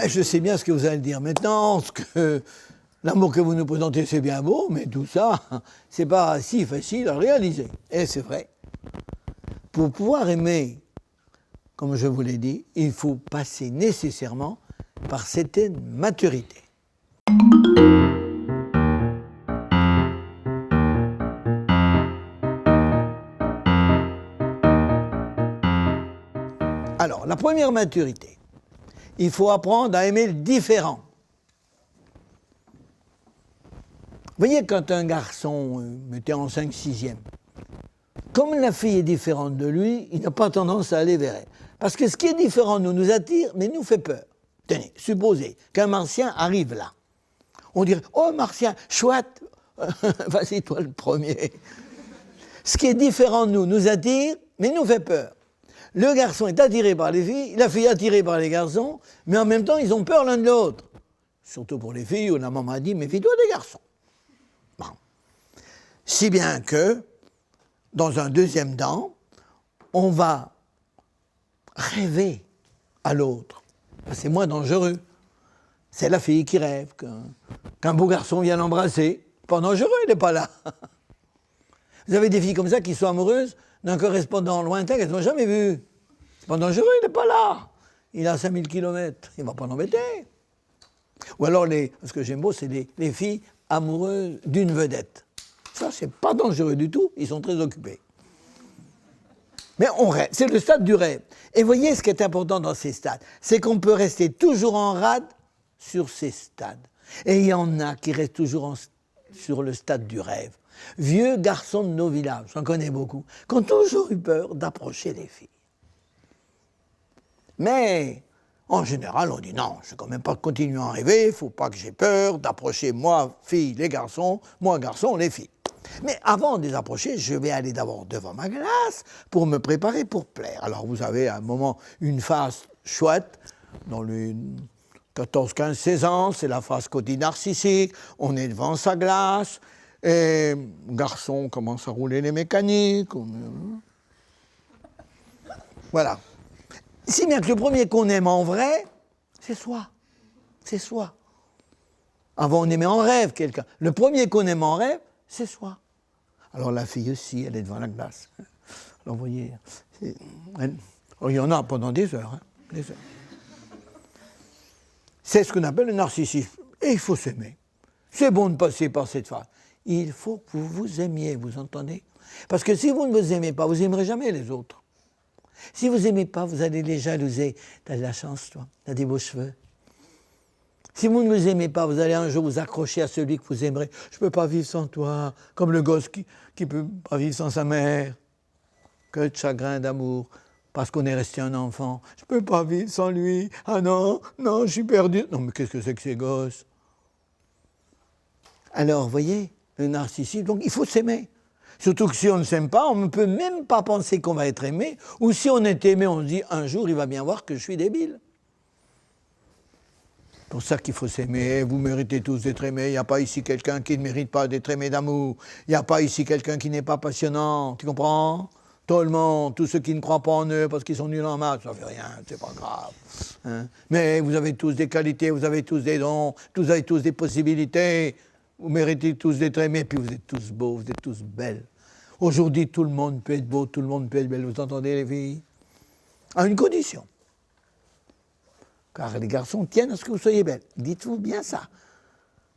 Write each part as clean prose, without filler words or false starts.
je sais bien ce que vous allez dire maintenant, l'amour que vous nous présentez, c'est bien beau, mais tout ça, c'est pas si facile à réaliser. Et c'est vrai. Pour pouvoir aimer, comme je vous l'ai dit, il faut passer nécessairement par certaines maturités. Alors, la première maturité, il faut apprendre à aimer le différent. Vous voyez, quand un garçon, mettez en 5-6e, comme la fille est différente de lui, il n'a pas tendance à aller vers elle. Parce que ce qui est différent nous attire, mais nous fait peur. Tenez, supposez qu'un martien arrive là. On dirait, oh martien, chouette, vas-y toi le premier. Ce qui est différent de nous attire, mais nous fait peur. Le garçon est attiré par les filles, la fille est attirée par les garçons, mais en même temps, ils ont peur l'un de l'autre. Surtout pour les filles, où la maman a dit, méfie-toi des garçons. Bon. Si bien que, dans un deuxième temps, on va rêver à l'autre. C'est moins dangereux. C'est la fille qui rêve qu'un beau garçon vient l'embrasser. Pas dangereux, il n'est pas là. Vous avez des filles comme ça qui sont amoureuses d'un correspondant lointain qu'elles n'ont jamais vu. C'est pas dangereux, il n'est pas là. Il a 5000 km, il ne va pas l'embêter. Ou alors, ce que j'aime beau, c'est les filles amoureuses d'une vedette. Ça, c'est pas dangereux du tout, ils sont très occupés. Mais on rêve, c'est le stade du rêve. Et voyez ce qui est important dans ces stades, c'est qu'on peut rester toujours en rade sur ces stades. Et il y en a qui restent toujours sur le stade du rêve. Vieux garçons de nos villages, j'en connais beaucoup, qui ont toujours eu peur d'approcher les filles. Mais, en général, on dit non, je ne vais quand même pas continuer à en rêver, il ne faut pas que j'ai peur d'approcher moi, filles, les garçons, moi, garçons, les filles. Mais avant de les approcher, je vais aller d'abord devant ma glace pour me préparer pour plaire. Alors vous avez à un moment une phase chouette, dans les 14, 15, 16 ans, c'est la phase côté narcissique, on est devant sa glace, et le garçon commence à rouler les mécaniques. Voilà. Si bien que le premier qu'on aime en vrai, c'est soi. C'est soi. Avant, on aimait en rêve quelqu'un. Le premier qu'on aime en rêve, c'est soi. Alors la fille aussi, elle est devant la glace. Alors vous voyez, il y en a pendant des heures. Des heures. C'est ce qu'on appelle le narcissisme. Et il faut s'aimer. C'est bon de passer par cette phase. Il faut que vous vous aimiez, vous entendez? Parce que si vous ne vous aimez pas, vous n'aimerez jamais les autres. Si vous n'aimez pas, vous allez les jalouser. T'as de la chance, toi. T'as des beaux cheveux. Si vous ne vous aimez pas, vous allez un jour vous accrocher à celui que vous aimerez. Je ne peux pas vivre sans toi. Comme le gosse qui ne peut pas vivre sans sa mère. Que de chagrin d'amour. Parce qu'on est resté un enfant. Je ne peux pas vivre sans lui. Ah non, non, je suis perdu. Non, mais qu'est-ce que c'est que ces gosses? Alors, vous voyez, le narcissisme, donc il faut s'aimer. Surtout que si on ne s'aime pas, on ne peut même pas penser qu'on va être aimé. Ou si on est aimé, on se dit, un jour, il va bien voir que je suis débile. C'est pour ça qu'il faut s'aimer. Vous méritez tous d'être aimés. Il n'y a pas ici quelqu'un qui ne mérite pas d'être aimé d'amour. Il n'y a pas ici quelqu'un qui n'est pas passionnant. Tu comprends? Tout le monde, tous ceux qui ne croient pas en eux parce qu'ils sont nuls en maths, ça ne fait rien, c'est pas grave. Hein? Mais vous avez tous des qualités, vous avez tous des dons, vous avez tous des possibilités. Vous méritez tous d'être aimés, puis vous êtes tous beaux, vous êtes tous belles. Aujourd'hui, tout le monde peut être beau, tout le monde peut être belle. Vous entendez, les filles? À une condition. Car les garçons tiennent à ce que vous soyez belles. Dites-vous bien ça.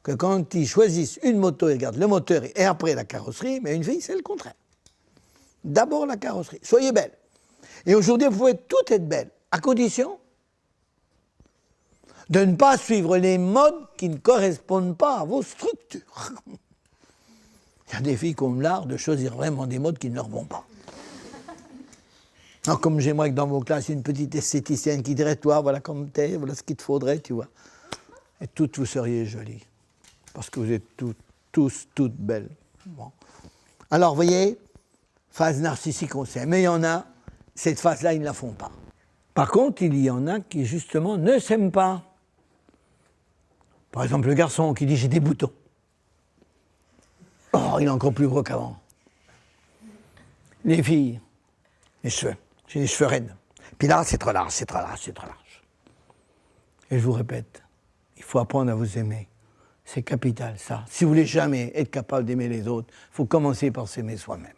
Que quand ils choisissent une moto, ils regardent le moteur et après la carrosserie, mais une fille, c'est le contraire. D'abord la carrosserie. Soyez belle. Et aujourd'hui, vous pouvez toutes être belles, à condition de ne pas suivre les modes qui ne correspondent pas à vos structures. Il y a des filles qui ont l'art de choisir vraiment des modes qui ne leur vont pas. Alors, comme j'aimerais que dans vos classes, il y ait une petite esthéticienne qui dirait, toi, voilà comme t'es, voilà ce qu'il te faudrait, tu vois. Et toutes, vous seriez jolies. Parce que vous êtes toutes belles. Bon. Alors, vous voyez, phase narcissique, on sait. Mais il y en a, cette phase-là, ils ne la font pas. Par contre, il y en a qui, justement, ne s'aiment pas. Par exemple, le garçon qui dit « j'ai des boutons ». Oh, il est encore plus gros qu'avant. Les filles, les cheveux. J'ai les cheveux raides. Puis là, c'est trop large, c'est trop large, c'est trop large. Et je vous répète, il faut apprendre à vous aimer. C'est capital, ça. Si vous voulez jamais être capable d'aimer les autres, il faut commencer par s'aimer soi-même.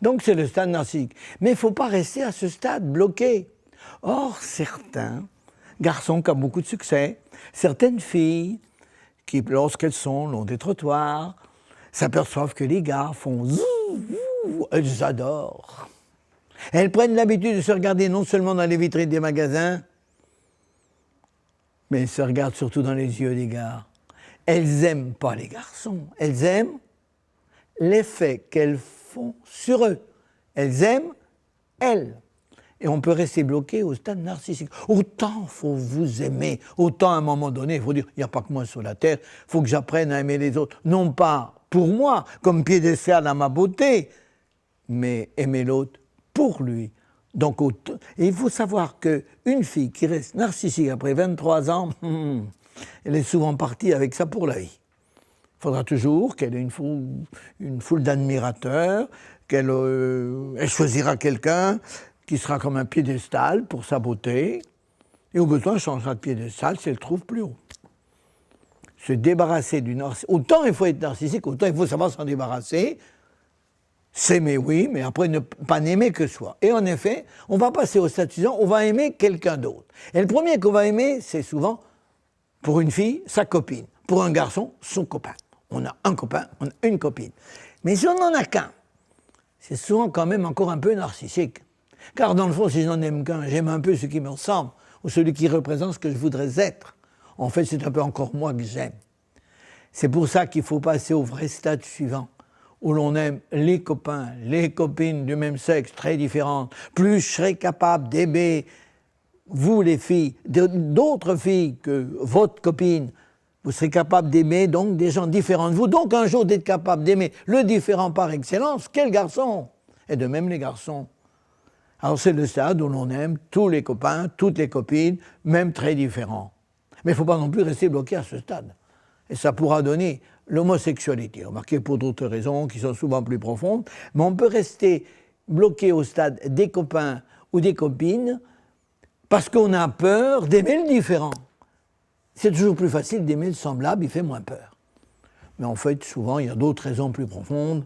Donc c'est le stade narcissique. Mais il ne faut pas rester à ce stade bloqué. Or, certains garçons qui ont beaucoup de succès, certaines filles qui, lorsqu'elles sont le long des trottoirs, s'aperçoivent que les gars font zou, elles adorent. Elles prennent l'habitude de se regarder non seulement dans les vitrines des magasins, mais elles se regardent surtout dans les yeux des gars. Elles n'aiment pas les garçons, elles aiment l'effet qu'elles font sur eux. Elles aiment elles. Et on peut rester bloqué au stade narcissique. Autant il faut vous aimer, autant à un moment donné, il faut dire, il n'y a pas que moi sur la terre, il faut que j'apprenne à aimer les autres. Non pas pour moi, comme piédestal à ma beauté, mais aimer l'autre pour lui. Donc, et il faut savoir qu'une fille qui reste narcissique après 23 ans, elle est souvent partie avec ça pour la vie. Il faudra toujours qu'elle ait une foule d'admirateurs, elle choisira quelqu'un qui sera comme un piédestal pour sa beauté, et au besoin, elle changera de piédestal si elle trouve plus haut. Se débarrasser du narcissisme. Autant il faut être narcissique, autant il faut savoir s'en débarrasser. S'aimer, oui, mais après ne pas n'aimer que soi. Et en effet, on va passer au stade suivant, on va aimer quelqu'un d'autre. Et le premier qu'on va aimer, c'est souvent, pour une fille, sa copine. Pour un garçon, son copain. On a un copain, on a une copine. Mais si on n'en a qu'un, c'est souvent quand même encore un peu narcissique. Car dans le fond, si je n'en aime qu'un, j'aime un peu ce qui me ressemble, ou celui qui représente ce que je voudrais être. En fait, c'est un peu encore moi que j'aime. C'est pour ça qu'il faut passer au vrai stade suivant, où l'on aime les copains, les copines du même sexe, très différentes. Plus je serai capable d'aimer, vous les filles, d'autres filles que votre copine, vous serez capable d'aimer donc des gens différents de vous. Donc un jour d'être capable d'aimer le différent par excellence, quel garçon! Et de même les garçons. Alors c'est le stade où l'on aime tous les copains, toutes les copines, même très différents. Mais il ne faut pas non plus rester bloqué à ce stade. Et ça pourra donner l'homosexualité, remarquez pour d'autres raisons qui sont souvent plus profondes, mais on peut rester bloqué au stade des copains ou des copines parce qu'on a peur d'aimer le différent. C'est toujours plus facile d'aimer le semblable, il fait moins peur. Mais en fait, souvent, il y a d'autres raisons plus profondes.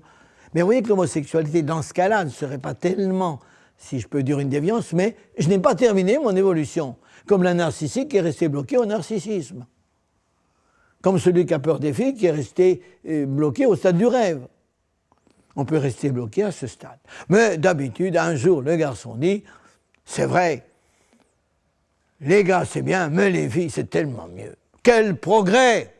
Mais vous voyez que l'homosexualité, dans ce cas-là, ne serait pas tellement, si je peux dire, une déviance, mais je n'ai pas terminé mon évolution. Comme la narcissique qui est restée bloquée au narcissisme. Comme celui qui a peur des filles qui est resté bloqué au stade du rêve. On peut rester bloqué à ce stade. Mais d'habitude, un jour, le garçon dit, c'est vrai, les gars c'est bien, mais les filles c'est tellement mieux. Quel progrès!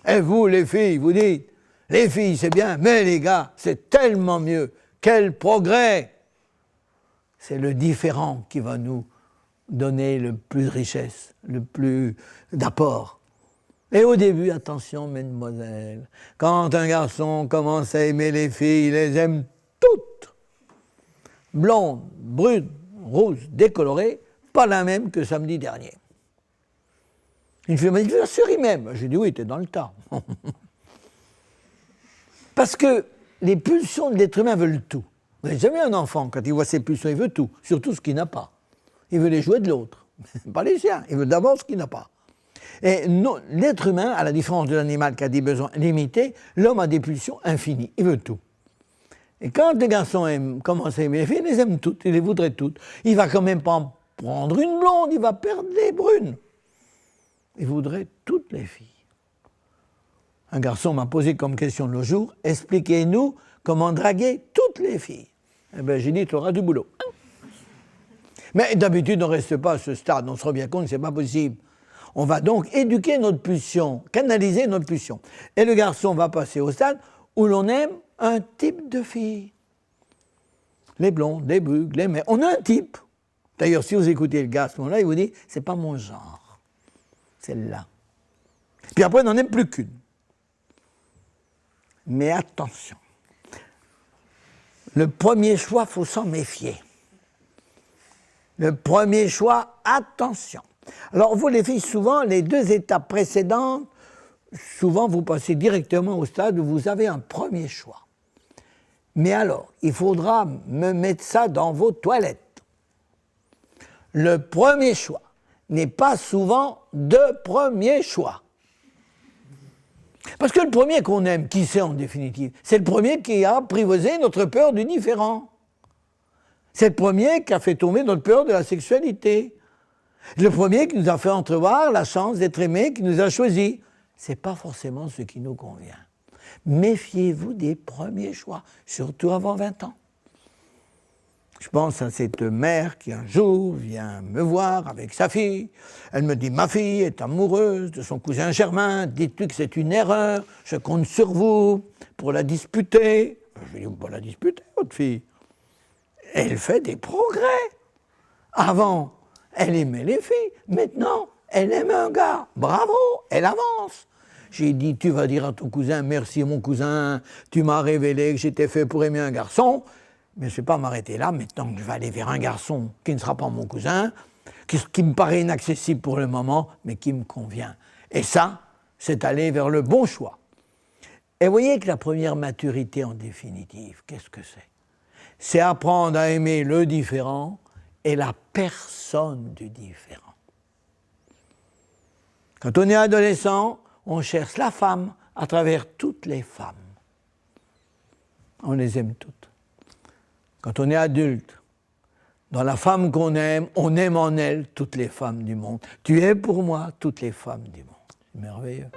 Et vous les filles, vous dites, les filles c'est bien, mais les gars c'est tellement mieux. Quel progrès! C'est le différent qui va nous donner le plus de richesse, le plus d'apport. Et au début, attention, mesdemoiselles, quand un garçon commence à aimer les filles, il les aime toutes. Blondes, brunes, rouges, décolorées, pas la même que samedi dernier. Une fille m'a dit, je souris même. J'ai dit, oui, t'es dans le tas. Parce que les pulsions de l'être humain veulent tout. Vous n'avez jamais un enfant, quand il voit ses pulsions, il veut tout, surtout ce qu'il n'a pas. Il veut les jouets de l'autre, pas les siens, il veut d'abord ce qu'il n'a pas. Et l'être humain, à la différence de l'animal qui a des besoins limités, l'homme a des pulsions infinies, il veut tout. Et quand les garçons commencent à aimer les filles, il les aime toutes, il les voudrait toutes. Il ne va quand même pas prendre une blonde, il va perdre les brunes. Il voudrait toutes les filles. Un garçon m'a posé comme question l'autre jour, expliquez-nous comment draguer toutes les filles. Eh bien, j'ai dit, tu auras du boulot. Mais d'habitude, on ne reste pas à ce stade, on se rend bien compte que ce n'est pas possible. On va donc éduquer notre pulsion, canaliser notre pulsion. Et le garçon va passer au stade où l'on aime un type de fille. Les blondes, les brunes, les mères. On a un type. D'ailleurs, si vous écoutez le gars à ce moment-là, il vous dit, c'est pas mon genre. Celle-là. Puis après, on n'en aime plus qu'une. Mais attention. Le premier choix, il faut s'en méfier. Le premier choix, attention. Alors vous les filles, souvent, les deux étapes précédentes, souvent vous passez directement au stade où vous avez un premier choix. Mais alors, il faudra me mettre ça dans vos toilettes. Le premier choix, n'est pas souvent de premier choix. Parce que le premier qu'on aime, qui c'est en définitive? C'est le premier qui a apprivoisé notre peur du différent. C'est le premier qui a fait tomber notre peur de la sexualité. Le premier qui nous a fait entrevoir la chance d'être aimé, qui nous a choisis. Ce n'est pas forcément ce qui nous convient. Méfiez-vous des premiers choix, surtout avant 20 ans. Je pense à cette mère qui un jour vient me voir avec sa fille. Elle me dit « Ma fille est amoureuse de son cousin Germain, dites-lui que c'est une erreur, je compte sur vous pour la disputer. » Je lui dis « Pas la disputer, votre fille. » Elle fait des progrès. Avant, elle aimait les filles, maintenant, elle aime un gars. Bravo, elle avance. J'ai dit, tu vas dire à ton cousin, merci mon cousin, tu m'as révélé que j'étais fait pour aimer un garçon, mais je ne vais pas m'arrêter là, maintenant que je vais aller vers un garçon qui ne sera pas mon cousin, qui me paraît inaccessible pour le moment, mais qui me convient. Et ça, c'est aller vers le bon choix. Et vous voyez que la première maturité en définitive, qu'est-ce que c'est? C'est apprendre à aimer le différent et la personne du différent. Quand on est adolescent, on cherche la femme à travers toutes les femmes. On les aime toutes. Quand on est adulte, dans la femme qu'on aime, on aime en elle toutes les femmes du monde. Tu es pour moi toutes les femmes du monde. C'est merveilleux.